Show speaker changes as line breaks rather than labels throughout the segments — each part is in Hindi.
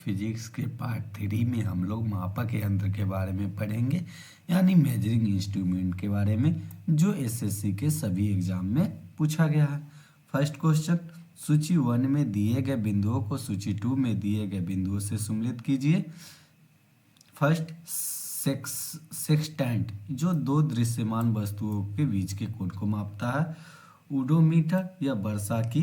फिजिक्स के पार्ट 3 में हम लोग मापक यंत्र के बारे में पढ़ेंगे, यानी मेजरिंग इंस्ट्रूमेंट के बारे में, जो एसएससी के सभी एग्जाम में पूछा गया है। फर्स्ट क्वेश्चन, सूची 1 में दिए गए बिंदुओं को सूची 2 में दिए गए बिंदुओं से सम्मिलित कीजिए। फर्स्ट, सेक्सटेंट जो दो दृश्यमान वस्तुओं के बीच के कोण को मापता है। ओडोमीटर या वर्षा की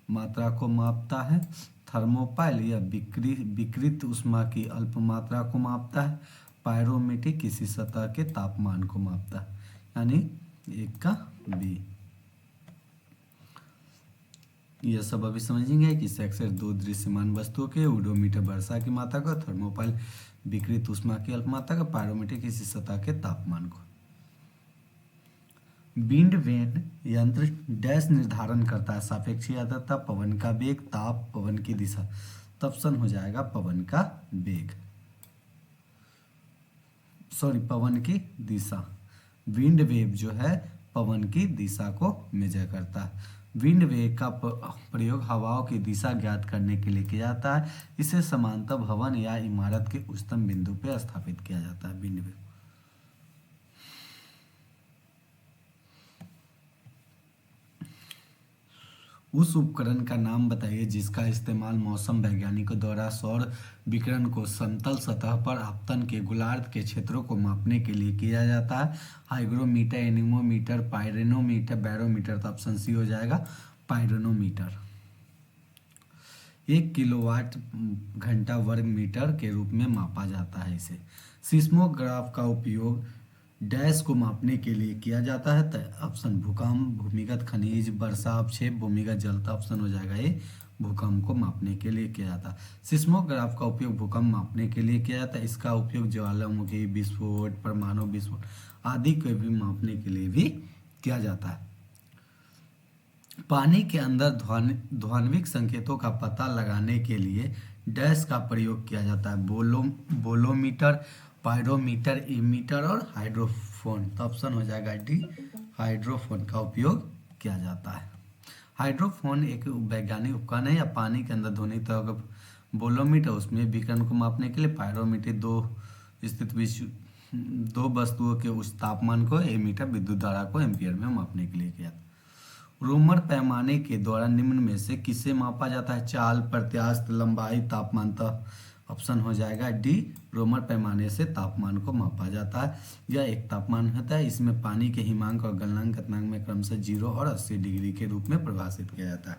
मात्रा को मापता है। थर्मोपाइल या विकृत ऊष्मा की अल्प मात्रा को मापता है। पायरोमीटर किसी सतह के तापमान को मापता है, यानी एक का बी। यह सब अभी समझेंगे कि सेक्सर दो दृश्यमान वस्तुओं के, ओडोमीटर वर्षा की मात्रा को, थर्मोपाइल विकृत ऊष्मा की अल्प मात्रा का, पायरोमीटर किसी सतह के तापमान को। विंड वेन यंत्र डैश निर्धारण करता है, सापेक्षीय आर्द्रता, पवन का वेग, ताप, पवन की दिशा। तब ऑप्शन हो जाएगा पवन का वेग, पवन की दिशा। विंड वेव जो है पवन की दिशा को मेजर करता है। विंड वेव का प्रयोग हवाओं की दिशा ज्ञात करने के लिए किया जाता है। इसे समांतर भवन या इमारत के उच्चतम बिंदु पर स्थापित किया जाता है। विंड वेव उस उपकरण का नाम बताइए जिसका इस्तेमाल मौसम वैज्ञानिकों द्वारा सौर विकिरण को समतल सतह पर आपतन के गोलार्ध के क्षेत्रों को मापने के लिए किया जाता है। Hygrometer, anemometer, pyranometer, barometer. तो ऑप्शन सी हो जाएगा पायरोनोमीटर। 1 किलोवाट घंटा वर्ग मीटर के रूप में मापा जाता है इसे। सिस्मोग्राफ का उपयोग डैश को मापने के लिए किया जाता है। तो ऑप्शन भूकंप, भूमिगत खनिज, वर्षा अवक्षेप, भूमिगत जल। तो ऑप्शन हो जाएगा ये भूकंप को मापने के लिए किया जाता है। सिस्मोग्राफ का उपयोग भूकंप मापने के लिए किया जाता है। इसका उपयोग ज्वालामुखी विस्फोट, परमाणु विस्फोट आदि को भी मापने के लिए भी किया जाता है। पानी के अंदर ध्वनिक संकेतों का पता लगाने के लिए डैश का प्रयोग किया जाता है। बोलोमीटर, पायरोमीटर, एमीटर और हाइड्रोफोन। तो ऑप्शन हो जाएगा डी, हाइड्रोफोन का उपयोग किया जाता है। हाइड्रोफोन एक वैज्ञानिक उपकरण है या पानी के अंदर ध्वनि तरंग। बोलोमीटर उसमें विकिरण को मापने के लिए। पायरोमीटर दो वस्तुओं के उस तापमान को। एमीटर विद्युत धारा को एम्पियर में मापने के लिए किया जाता है। रोमर पैमाने के द्वारा निम्न में से किसे मापा जाता है? चाल, प्रत्यास्थ, लंबाई, तापमान। तो ऑप्शन हो जाएगा डी, रोमर पैमाने से तापमान को मापा जाता है। यह एक तापमान होता है, इसमें पानी के हिमांक और गलनांक गलनांक में क्रमशः 0 और 80 डिग्री के रूप में परिभाषित किया जाता है।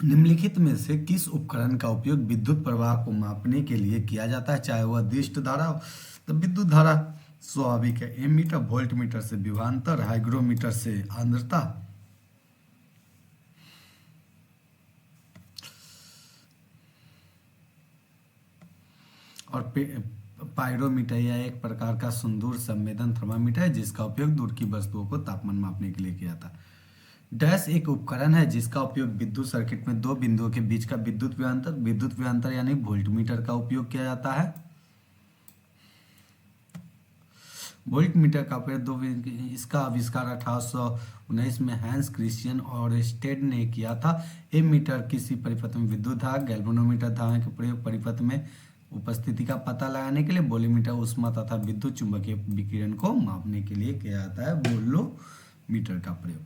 निम्नलिखित में से किस उपकरण का उपयोग विद्युत प्रवाह को मापने के लिए किया जाता है, चाहे वह दिष्ट धारा हो? तो विद्युत धारा स्वाभाविक है। एमीटर वोल्टमीटर से विभवांतर, हाइग्रोमीटर से आर्द्रता और पायरोमीटर यह एक प्रकार का सुदूर संवेदन थर्मामीटर है जिसका उपयोग दूर की वस्तुओं को तापमान मापने के लिए किया जाता है। डैश एक उपकरण है जिसका उपयोग विद्युत सर्किट में दो बिंदुओं के बीच का विद्युत विभवांतर यानी वोल्टमीटर का उपयोग किया जाता है। वोल्टमीटर का उपयोग इसका आविष्कार 1819 में हैंस क्रिश्चियन और स्टेड ने किया था। एमीटर किसी परिपथ में विद्युत धारा, गैल्वेनोमीटर धारा के प्रयोग परिपथ में उपस्थिति का पता लगाने के लिए। बोलोमीटर ऊष्मा तथा विद्युत चुंबकीय विकिरण को मापने के लिए किया जाता है बोलोमीटर का प्रयोग।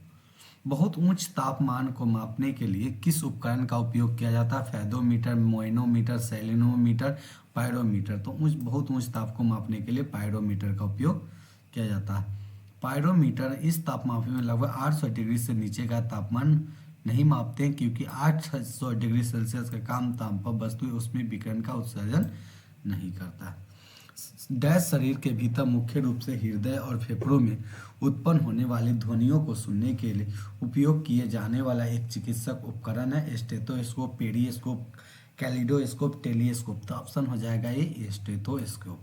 बहुत उच्च तापमान को मापने के लिए किस उपकरण का उपयोग किया जाता है? Fathometer, manometer, salinometer, pyrometer. तो बहुत उच्च ताप को मापने के लिए पायरोमीटर का उपयोग किया जाता है। पायरोमीटर इस तापमापी में लगभग 800 डिग्री से नीचे का तापमान नहीं मापते हैं, क्योंकि 800 डिग्री सेल्सियस का कम ताप पर वस्तु उसमें विकिरण का उत्सर्जन नहीं करता है। डैश शरीर के भीतर मुख्य रूप से हृदय और फेफड़ों में उत्पन्न होने वाली ध्वनियों को सुनने के लिए उपयोग किए जाने वाला एक चिकित्सक उपकरण है। Stethoscope, periscope, kaleidoscope, telescope. तो ऑप्शन हो जाएगा ये स्टेथोस्कोप।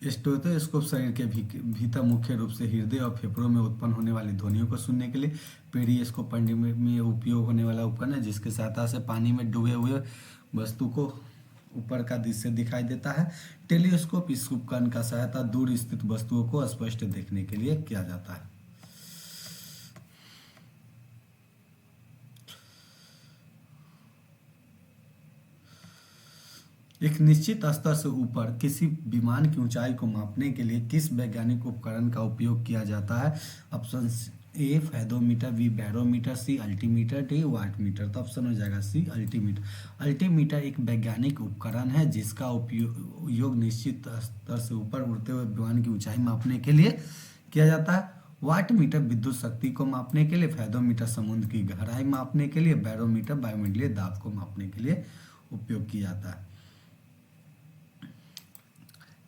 स्टेथोस्कोप शरीर के भीतर मुख्य रूप से हृदय और फेफड़ों में उत्पन्न होने वाली ध्वनियों को सुनने के लिए। पेरिस्कोप पानी में उपयोग होने वाला उपकरण है जिसकी सहायता से पानी में डूबे हुए वस्तु को ऊपर का दृश्य दिखाई देता है। टेलीस्कोप इस उपकरण का सहायता दूर स्थित वस्तुओं को स्पष्ट देखने के लिए किया जाता है। एक निश्चित स्तर से ऊपर किसी विमान की ऊंचाई को मापने के लिए किस वैज्ञानिक उपकरण का उपयोग किया जाता है? Option A fathometer, B barometer, C altimeter, D wattmeter. तो ऑप्शन हो जाएगा सी अल्टीमीटर। अल्टीमीटर एक वैज्ञानिक उपकरण है जिसका उपयोग निश्चित स्तर से ऊपर उड़ते हुए विमान की ऊंचाई मापने के लिए किया जाता है। वाट मीटर विद्युत शक्ति को मापने के लिए, फेदोमीटर समुद्र की गहराई मापने के लिए, बैरोमीटर वायुमंडलीय दाब को मापने के लिए उपयोग किया जाता है।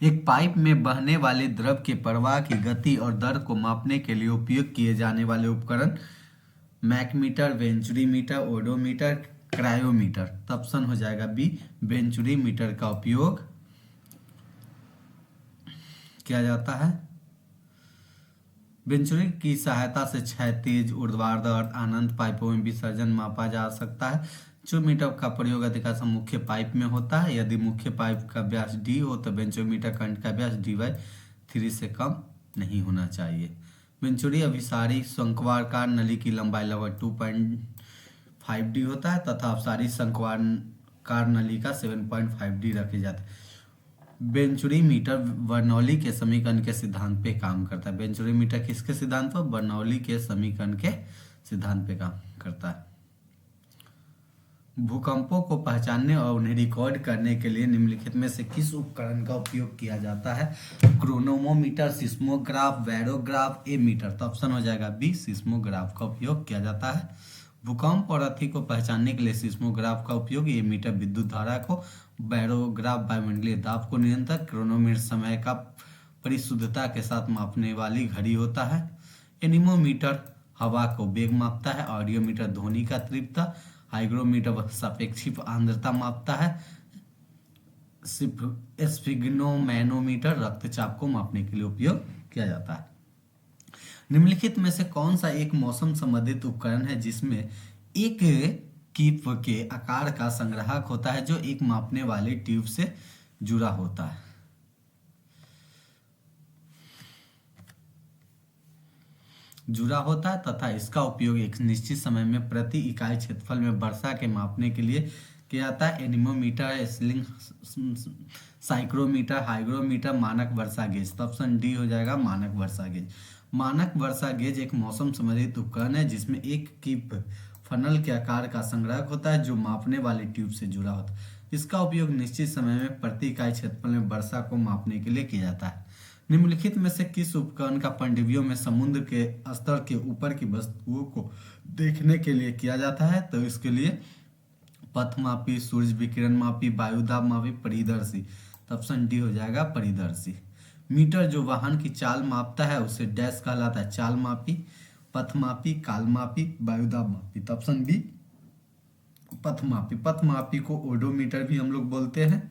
एक पाइप में बहने वाले द्रव के प्रवाह की गति और दर को मापने के लिए उपयोग किए जाने वाले उपकरण मैकमीटर, वेंचुरीमीटर, ओडोमीटर, क्रायोमीटर। तो ऑप्शन हो जाएगा बी वेंचुरीमीटर का उपयोग किया जाता है। वेंचुरी की सहायता से क्षैतिज, ऊर्ध्वाधर, अनंत पाइपों में विसर्जन मापा जा सकता है। वेंचुरीमीटर का प्रयोग अधिकांश मुख्य पाइप में होता है। यदि मुख्य पाइप का व्यास डी हो तो वेंचुरीमीटर खंड का व्यास डी/3 से कम नहीं होना चाहिए। वेंचुरी अभिसारी शंक्वाकार नली की लंबाई लगभग 2.5 डी होता है तथा अपसारी शंक्वाकार नली का 7.5 डी रखे जाते हैं। वेंचुरीमीटर बर्नौली के समीकरण के सिद्धांत पे काम करता है। वेंचुरीमीटर किसके सिद्धांत पर? बर्नौली के समीकरण के सिद्धांत पे काम करता है। भूकंपों को पहचानने और उन्हें रिकॉर्ड करने के लिए निम्नलिखित में से किस उपकरण का उपयोग किया जाता है? Chronometer, seismograph, barograph, ammeter. तो ऑप्शन हो जाएगा बी सिस्मोग्राफ का उपयोग किया जाता है। भूकंप और अति को पहचानने के लिए सिस्मोग्राफ का उपयोग, एमीटर विद्युत धारा को, बैरोग्राफ वायुमंडलीय दाब को नियंत्रण, क्रोनोमीटर समय का परिशुद्धता के साथ मापने वाली घड़ी होता है। एनीमोमीटर हवा को वेग मापता है। ऑडियोमीटर ध्वनि का तीव्रता, हाइग्रोमीटर सापेक्षिक आर्द्रता मापता है। स्फिग्नोमैनोमीटर रक्तचाप को मापने के लिए उपयोग किया जाता है। निम्नलिखित में से कौन सा एक मौसम संबंधित उपकरण है जिसमें एक कीप के आकार का संग्राहक होता है जो एक मापने वाले ट्यूब से जुड़ा होता है? तथा इसका उपयोग एक निश्चित समय में प्रति इकाई क्षेत्रफल में वर्षा के मापने के लिए किया जाता है। एनीमोमीटर, स्लिंग साइक्रोमीटर, हाइग्रोमीटर, मानक वर्षा गेज। तो ऑप्शन डी हो जाएगा मानक वर्षा गेज। मानक वर्षा गेज एक मौसम संबंधित उपकरण है जिसमें एक कीप फनल के आकार का संग्राहक होता है जो मापने वाले ट्यूब से जुड़ा होता है। इसका उपयोग निश्चित समय में प्रति इकाई क्षेत्रफल में वर्षा को मापने के लिए किया जाता है। निम्नलिखित में से किस उपकरण का पनडुब्बियों में समुद्र के स्तर के ऊपर की वस्तुओं को देखने के लिए किया जाता है? तो इसके लिए पथमापी, सूर्य विकिरण मापी, वायुदाब मापी, परिदर्शी। तो ऑप्शन डी हो जाएगा परिदर्शी। मीटर जो वाहन की चाल मापता है उसे डैश कहलाता है? चाल मापी, पथमापी, कालमापी, वायुदाब मापी। तो ऑप्शन बी पथमापी। पथमापी को ओडोमीटर भी हम लोग बोलते हैं,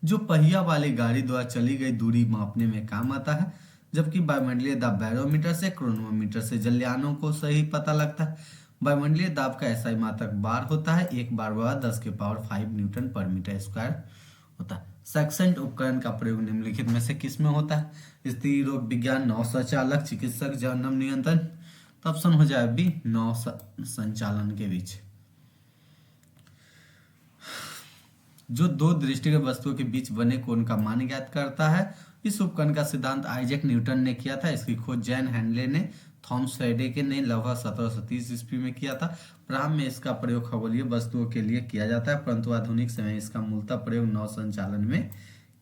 जो पहिया वाली गाड़ी द्वारा चली गई दूरी मापने में काम आता है। जबकि वायुमंडलीय दाब बैरोमीटर से, क्रोनोमीटर से जलयानों को सही पता लगता है। वायुमंडलीय दाब का एसआई मात्रक बार होता है। एक बार वह 10⁵ न्यूटन पर मीटर स्क्वायर होता है। सेक्सेंट उपकरण का प्रयोग निम्नलिखित में से किस में होता है? स्त्री रोग विज्ञान, नौ संचालक, चिकित्सक, जन्म नियंत्रण। तो ऑप्शन हो जाए बी नौ संचालन के बीच। जो दो दृष्टिगत वस्तुओं के बीच बने कोण का मान ज्ञात करता है। इस उपकरण का सिद्धांत आइजैक न्यूटन ने किया था। इसकी खोज जैन हैंडले ने, थॉमस फैराडे ने लगभग 1730 ईस्वी में किया था। प्रारंभ में इसका प्रयोग खगोलीय वस्तुओं के लिए किया जाता है, परंतु आधुनिक समय में इसका मूलतः प्रयोग नौ संचालन में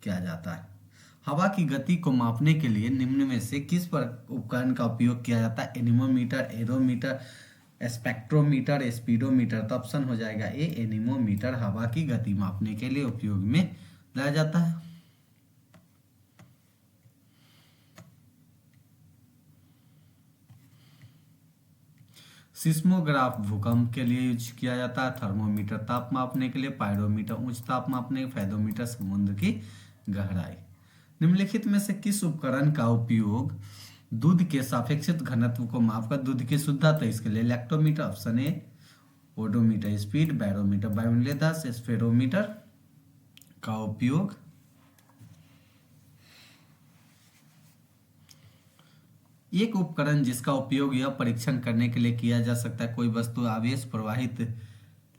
किया जाता है। हवा की गति को मापने के लिए निम्न में से किस उपकरण का उपयोग किया जाता है? Anemometer, aerometer, spectrometer, speedometer. तो ऑप्शन हो जाएगा ए एनीमोमीटर हवा की गति मापने के लिए उपयोग में लाया जाता है। सिस्मोग्राफ भूकंप के लिए यूज किया जाता है। थर्मोमीटर ताप मापने के लिए, पायरोमीटर उच्च ताप मापने, फेदोमीटर समुद्र की गहराई। निम्नलिखित में से किस उपकरण का उपयोग दूध के सापेक्षिक घनत्व को मापकर दूध की शुद्धता? तो इसके लिए lactometer. Option A odometer. Speed barometer, वायुमंडलीय दाब, स्फेरोमीटर का उपयोग एक उपकरण जिसका उपयोग यह परीक्षण करने के लिए किया जा सकता है कोई वस्तु आवेश प्रवाहित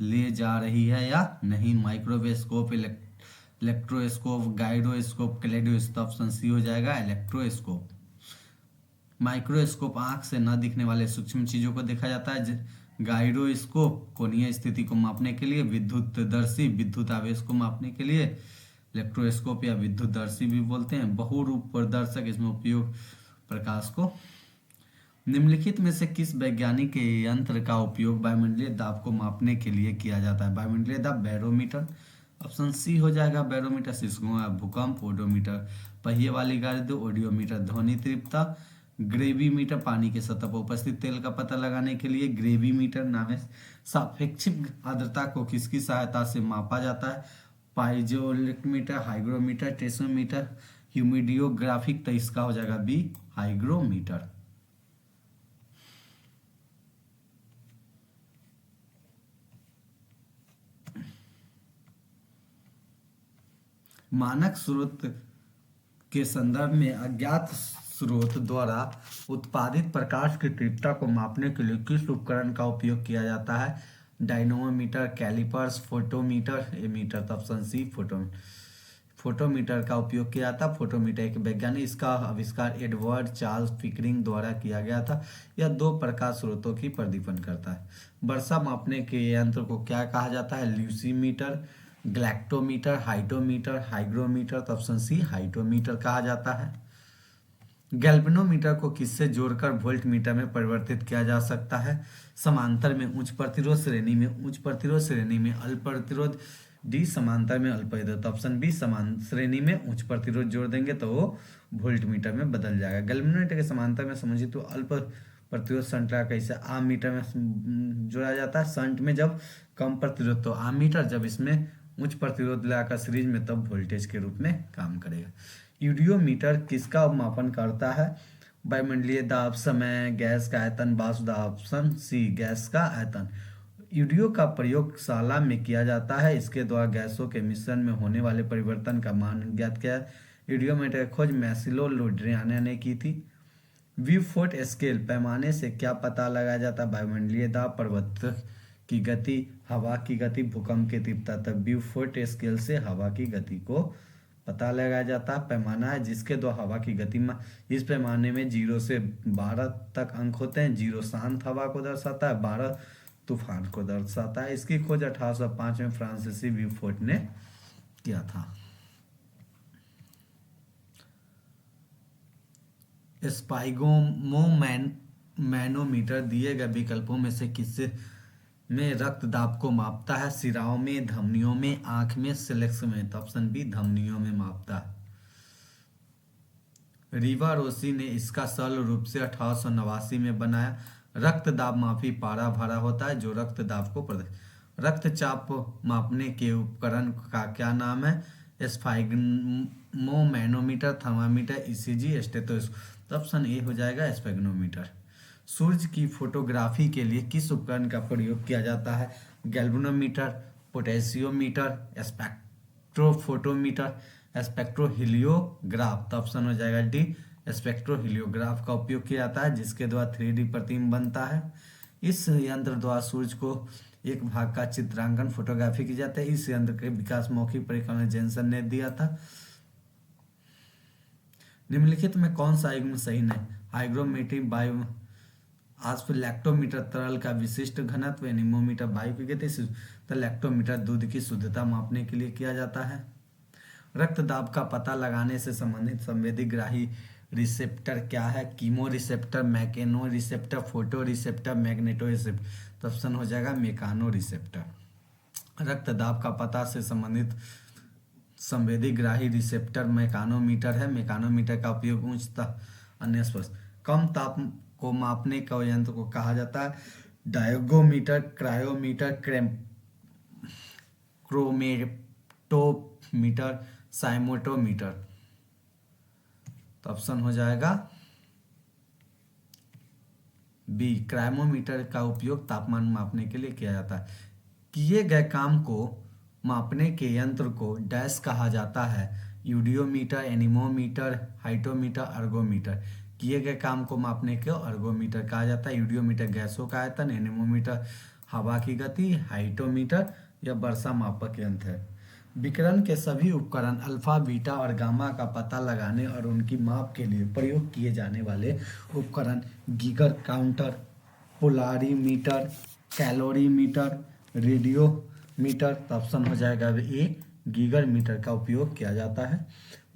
ले जा रही है या नहीं। Microwave scope, electroscope, gyroscope, kaleidoscope. Option C हो जाएगा इलेक्ट्रोस्कोप। माइक्रोस्कोप आंख से न दिखने वाले सूक्ष्म चीजों को देखा जाता है। गाइरोस्कोप कोणीय स्थिति को मापने के लिए। विद्युतदर्शी विद्युत आवेश को मापने के लिए। इलेक्ट्रोस्कोप या विद्युतदर्शी भी बोलते हैं। बहुरूप प्रदर्शक, इसमें उपयोग प्रकाश को। निम्नलिखित में से किस वैज्ञानिक यंत्र का उपयोग वायुमंडलीय दाब को मापने के लिए किया जाता है? वायुमंडलीय दाब बैरोमीटर। ऑप्शन सी हो जाएगा बैरोमीटर। सिस्मो भूकंप। ओडोमीटर पहिए वाली गाड़ी। ऑडियोमीटर ध्वनि तीव्रता। ग्रेविमीटर पानी के सतह पर उपस्थित तेल का पता लगाने के लिए ग्रेविमीटर नाम है। सापेक्षिक आर्द्रता को किसकी सहायता से मापा जाता है? पाइजोइलेक्ट्रोमीटर, हाइग्रोमीटर, टेसोमीटर, ह्यूमिडियोग्राफिक। तो इसका हो जाएगा बी हाइग्रोमीटर। मानक स्रोत के संदर्भ में अज्ञात स्रोत द्वारा उत्पादित प्रकाश की तीव्रता को मापने के लिए किस उपकरण का उपयोग किया जाता है? Dynamometer, callipers, photometer, ammeter. Option C photometer का उपयोग किया जाता। फोटोमीटर एक वैज्ञानिक, इसका आविष्कार एडवर्ड चार्ल्स पिकरिंग द्वारा किया गया था। यह दो प्रकाश स्रोतों की प्रदीपन करता है। वर्षा मापने के यंत्र को क्या कहा जाता है? ल्यूसीमीटर, ग्लैक्टोमीटर, हाइटोमीटर, हाइग्रोमीटर। तो ऑप्शन सी हाइटोमीटर कहा जाता है। गैल्वेनोमीटर को किससे जोड़कर वोल्टमीटर में परिवर्तित किया जा सकता है? समांतर में उच्च प्रतिरोध श्रेणी में उच्च प्रतिरोध श्रेणी में अल्प प्रतिरोध। डी समांतर में अल्प प्रतिरोध। ऑप्शन बी समान श्रेणी में उच्च प्रतिरोध जोड़ देंगे तो वो वोल्टमीटर में बदल जाएगा। गैल्वेनोमीटर के समांतर में समझिए तो अल्प प्रतिरोध श्रृंखला कैसे आम मीटर में जोड़ा जाता है। शंट में जब कम प्रतिरोध तो आम मीटर, जब इसमें उच्च प्रतिरोध लगाकर सीरीज में तब वोल्टेज के रूप में काम करेगा। यूडियोमीटर किसका मापन करता है? वायुमंडलीय दाब, समय, गैस का आयतन, वाष्प दाब। ऑप्शन सी गैस का आयतन। यूडियो का प्रयोगशाला में किया जाता है। इसके द्वारा गैसों के मिश्रण में होने वाले परिवर्तन का मान ज्ञात किया है। यूडियोमीटर की खोज मैसिलो लोड्रियाना ने की थी। व्यूफोर्ट स्केल पैमाने से क्या पता लगाया जाता है? वायुमंडलीय दाब, पर्वत की गति, हवा की गति, भूकंप की तीव्रता। तब ब्यूफोर्ट स्केल से हवा की गति को पता लगाया जाता है। पैमाना है जिसके द्वारा हवा की गति में, इस पैमाने में 0 से 12 तक अंक होते हैं। 0 शांत हवा को दर्शाता है, 12 तूफान को दर्शाता है। इसकी खोज 1805 में फ्रांसीसी ब्यूफोर्ट ने किया था। स्पाइगोमैनोमीटर दिए गए विकल्पों में से किससे में रक्त दाब को मापता है? सिराओं में, धमनियों में, आंख में, सिलेक्स में। तो ऑप्शन बी धमनियों में मापता है। रिवारोसी ने इसका सरल रूप से 1889 में बनाया। रक्त दाब मापी पारा भरा होता है जो रक्त दाब को रक्तचाप मापने के उपकरण का क्या नाम है? स्फाइग्मोमैनोमीटर, thermometer, ECG, stethoscope. Option A हो जाएगा स्फैग्नोमीटर। सूर्य की फोटोग्राफी के लिए किस उपकरण का प्रयोग किया जाता है? Galvanometer, potentiometer, spectrophotometer, spectroheliograph. तो ऑप्शन हो जाएगा डी स्पेक्ट्रोहीलियोग्राफ का उपयोग किया जाता है जिसके द्वारा 3D प्रतिबिंब बनता है। इस यंत्र द्वारा सूर्य को एक भाग का चित्रांकन फोटोग्राफी की जाती है। इस यंत्र के विकास मौखिक परीक्षण जेनसन ने दिया था। निम्नलिखित में कौन सा युग्म सही नहीं? हाइग्रोमीटर वायु आस्प, लैक्टोमीटर तरल का विशिष्ट घनत्व, एनीमोमीटर वायु की गति, तो लैक्टोमीटर दूध की शुद्धता मापने के लिए किया जाता है। रक्त दाब का पता लगाने से संबंधित संवेदीग्राही रिसेप्टर क्या है? Chemo receptor, mechano receptor, photo receptor, magneto receptor. तो ऑप्शन हो जाएगा मेकानो रिसेप्टर। रक्त दाब का पता से संबंधित संवेदीग्राही रिसेप्टर मैकानोमीटर है। मैकानोमीटर का उपयोग उच्च अन्य स्पर्श कम ताप को मापने का यंत्र को कहा जाता है डायगोमीटर, क्रायोमीटर, क्रोमेटोमीटर, साइमोटोमीटर। तो ऑप्शन हो जाएगा बी क्रायोमीटर का उपयोग तापमान मापने के लिए किया जाता है। किए गए काम को मापने के यंत्र को डैश कहा जाता है? Eudiometer, anemometer, hypsometer, ergometer. किए गए काम को मापने को अर्गोमीटर कहा जाता है। यूडियोमीटर गैसों का आयतन, एनीमोमीटर हवा की गति, हाइटोमीटर यह वर्षा मापक यंत्र है। विकिरण के सभी उपकरण अल्फा, बीटा और गामा का पता लगाने और उनकी माप के लिए प्रयोग किए जाने वाले उपकरण Geiger counter, polarimeter, calorimeter, radiometer. तो ऑप्शन हो जाएगा ए, गीगर मीटर का उपयोग किया जाता है।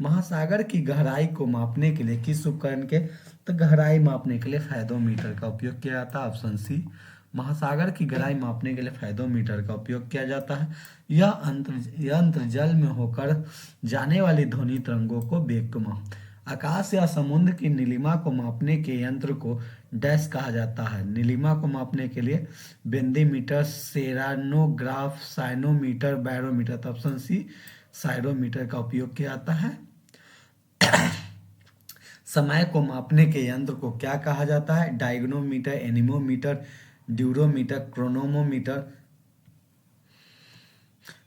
महासागर की गहराई को मापने के लिए किस उपकरण के, तो गहराई मापने के लिए फायदोमीटर का उपयोग किया जाता है। ऑप्शन सी, महासागर की गहराई मापने के लिए फायदोमीटर का उपयोग किया जाता है। यंत्र जल में होकर जाने वाली ध्वनि तरंगों को वेग को आकाश या समुद्र की नीलिमा को मापने के यंत्र को डैश कहा जाता है। नीलिमा को मापने के लिए बेंदीमीटर, सेरानोग्राफ, साइनोमीटर, बैरोमीटर। तो ऑप्शन सी, साइरोमीटर का उपयोग किया जाता है। समय को मापने के यंत्र को क्या कहा जाता है? डायग्नोमीटर, एनीमोमीटर, ड्यूरोमीटर, क्रोनोमोमीटर।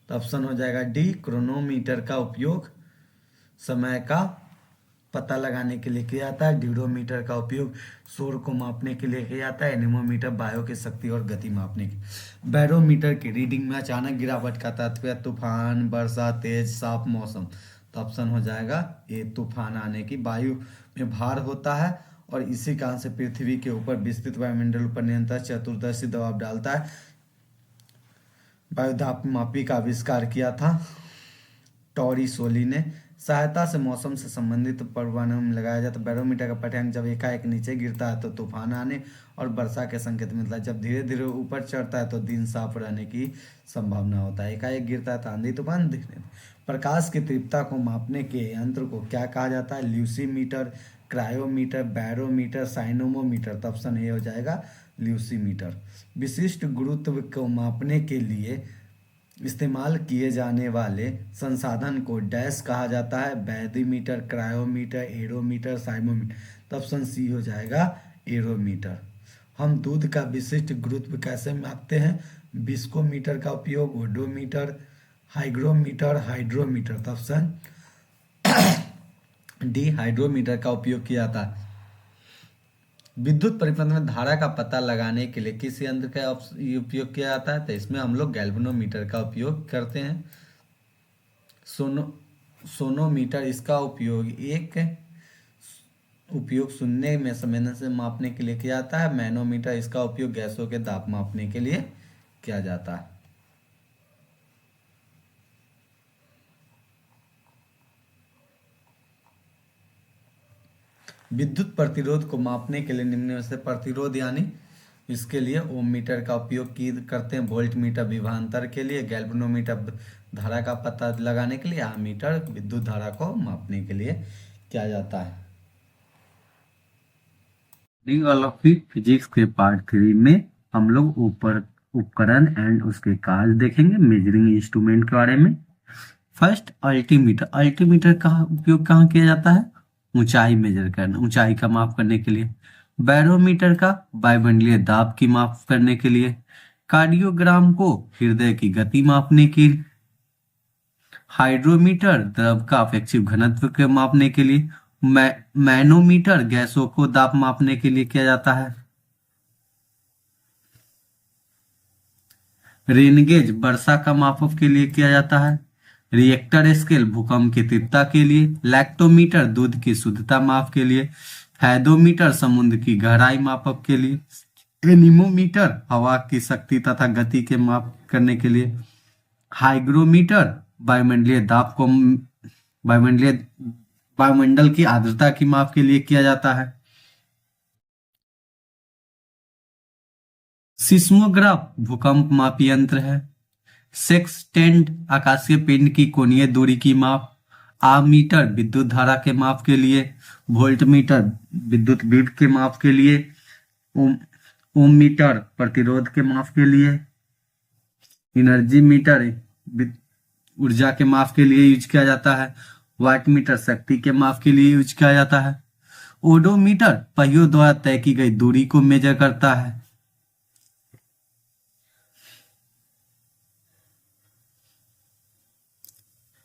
तो ऑप्शन हो जाएगा डी, क्रोनोमीटर का उपयोग समय का पता लगाने के लिए किया जाता है। ड्यूरोमीटर का उपयोग शोर को मापने के लिए किया जाता है। एनीमोमीटर वायु की शक्ति और गति मापने की। बैरोमीटर की रीडिंग में अचानक गिरावट का तात्पर्य तूफान, वर्षा, तेज, साफ मौसम। तो ऑप्शन हो जाएगा ए, तूफान आने की। वायु में भार होता है और इसी कारण से पृथ्वी के ऊपर विस्तृत वायुमंडल पर निरंतर चतुर्दशी दबाव डालता है। वायुदाब मापी का आविष्कार किया था टॉरिसोली ने। सहायता से मौसम से संबंधित पूर्वानुमान में लगाया जाता है। बैरोमीटर का पाठ्यांक जब एकाएक नीचे गिरता है तो तूफान आने और वर्षा के संकेत मिलता है। जब धीरे धीरे ऊपर चढ़ता है तो दिन साफ रहने की संभावना होता है। एकाएक गिरता है तो आंधी तूफान दिखने। प्रकाश की तीव्रता को मापने के यंत्र को क्या कहा जाता है? ल्यूसीमीटर, क्रायोमीटर, बैरोमीटर, साइनोमोमीटर। तो ऑप्शन ए हो जाएगा ल्यूसीमीटर। विशिष्ट गुरुत्व को मापने के लिए इस्तेमाल किए जाने वाले संसाधन को डैश कहा जाता है। Barometer, cryometer, aerometer, seismometer. तो ऑप्शन सी हो जाएगा एरोमीटर। हम दूध का विशिष्ट गुरुत्व कैसे मापते हैं? विस्कोमीटर का उपयोग, ओडोमीटर, हाइग्रोमीटर, हाइड्रोमीटर। तो ऑप्शन डी, हाइड्रोमीटर का उपयोग किया जाता है। विद्युत परिपथ में धारा का पता लगाने के लिए किस यंत्र का उपयोग किया जाता है? तो इसमें हम लोग गैल्वेनोमीटर का उपयोग करते हैं। सोनोमीटर, इसका उपयोग सुनने में संवेदन से मापने के लिए किया जाता है। मैनोमीटर, इसका उपयोग गैसों के दाब मापने के लिए किया जाता है। विद्युत प्रतिरोध को मापने के लिए निम्न में से प्रतिरोध यानी इसके लिए ओम मीटर का उपयोग करते हैं। वोल्ट मीटर विभवांतर के लिए, गैल्वेनोमीटर धारा का पता लगाने के लिए, आमीटर विद्युत धारा को मापने के लिए किया जाता है। फिजिक्स के पार्ट 3 में हम लोग ऊपर उपकरण एंड उसके कार्य देखेंगे, मेजरिंग इंस्ट्रूमेंट के बारे में। First, altimeter. अल्टीमीटर का उपयोग कहाँ किया जाता है? ऊंचाई मेजर करना, ऊंचाई का माप करने के लिए। बैरोमीटर का वायुमंडलीय दाब की माप करने के लिए। कार्डियोग्राम को हृदय की गति मापने की। हाइड्रोमीटर द्रव का अपेक्षित घनत्व के मापने के लिए। मैनोमीटर गैसों को दाब मापने के लिए किया जाता है। रेनगेज वर्षा का माप के लिए किया जाता है। रिएक्टर स्केल भूकंप की तीव्रता के लिए। लैक्टोमीटर दूध की शुद्धता माप के लिए। फैदोमीटर समुद्र की गहराई मापक के लिए। एनीमोमीटर हवा की शक्ति तथा गति के माप करने के लिए। हाइग्रोमीटर वायुमंडलीय दाब को वायुमंडल की आर्द्रता की माप के लिए किया जाता है। सिस्मोग्राफ भूकंप मापी यंत्र है। सेक्सटेंट आकाशीय पिंड की कोणीय दूरी की माप। आमीटर विद्युत धारा के माप के लिए। वोल्टमीटर विद्युत वेग के माप के लिए। ओम मीटर प्रतिरोध के माप के लिए। एनर्जी मीटर ऊर्जा के माप के लिए यूज किया जाता है। वाट मीटर शक्ति के माप के लिए यूज किया जाता है। ओडोमीटर पहियों द्वारा तय की गई दूरी को मेजर करता है।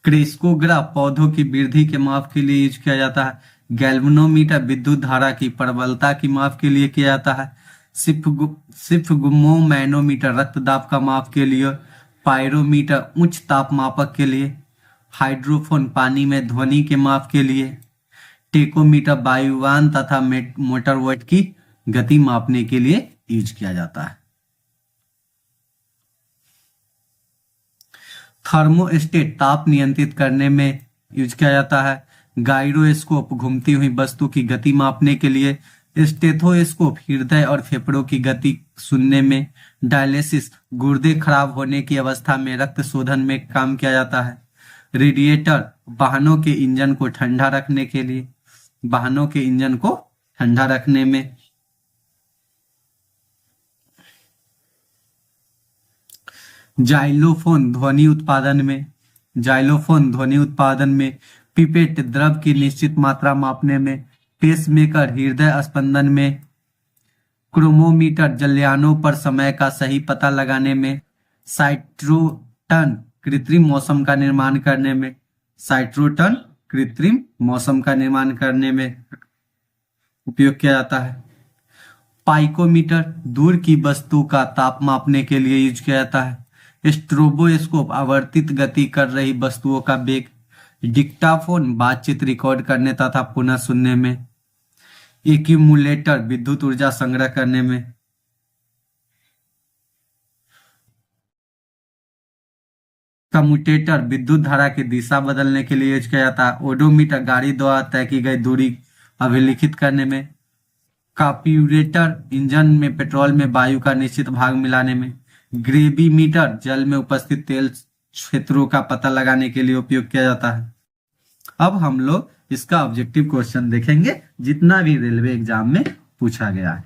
क्रेस्कोग्राफ पौधों की वृद्धि के माप के लिए यूज किया जाता है। गैल्वेनोमीटर विद्युत धारा की प्रबलता की माप के लिए किया जाता है। सिफ्गमोमैनोमीटर रक्तदाब का माप के लिए। पायरोमीटर उच्च तापमापक के लिए, हाइड्रोफोन पानी में ध्वनि के माप के लिए, टेकोमीटर वायुयान तथा मोटरबोट की गति मापने के लिए यूज किया जाता है। थर्मोस्टेट ताप नियंत्रित करने में यूज किया जाता है। गायरोस्कोप घूमती हुई वस्तु की गति मापने के लिए, स्टेथोस्कोप हृदय और फेफड़ों की गति सुनने में, डायलिसिस गुर्दे खराब होने की अवस्था में रक्त शोधन में काम किया जाता है। रेडिएटर वाहनों के इंजन को ठंडा रखने के लिए, वाहनों के इंजन को ठंडा रखने में। जाइलोफोन ध्वनि उत्पादन में, जाइलोफोन ध्वनि उत्पादन में, पिपेट द्रव की निश्चित मात्रा मापने में, पेसमेकर हृदय स्पंदन में, क्रोमोमीटर जलयानों पर समय का सही पता लगाने में, साइट्रोटन कृत्रिम मौसम का निर्माण करने में, साइट्रोटन कृत्रिम मौसम का निर्माण करने में उपयोग किया जाता है। पाइकोमीटर दूर की वस्तु का ताप मापने के लिए यूज किया जाता है। स्ट्रोबोस्कोप आवर्तित गति कर रही वस्तुओं का वेग। डिक्टाफोन बातचीत रिकॉर्ड करने तथा पुनः सुनने में। एक्यूमुलेटर विद्युत ऊर्जा संग्रह करने में। कम्यूटेटर विद्युत धारा की दिशा बदलने के लिए यूज किया जाता है। ओडोमीटर गाड़ी द्वारा तय की गई दूरी अभिलिखित करने में। कार्ब्यूरेटर इंजन में पेट्रोल में वायु का निश्चित भाग मिलाने में। ग्रेविमीटर जल में उपस्थित तेल क्षेत्रों का पता लगाने के लिए उपयोग किया जाता है। अब हम लोग इसका ऑब्जेक्टिव क्वेश्चन देखेंगे जितना भी रेलवे एग्जाम में पूछा गया है।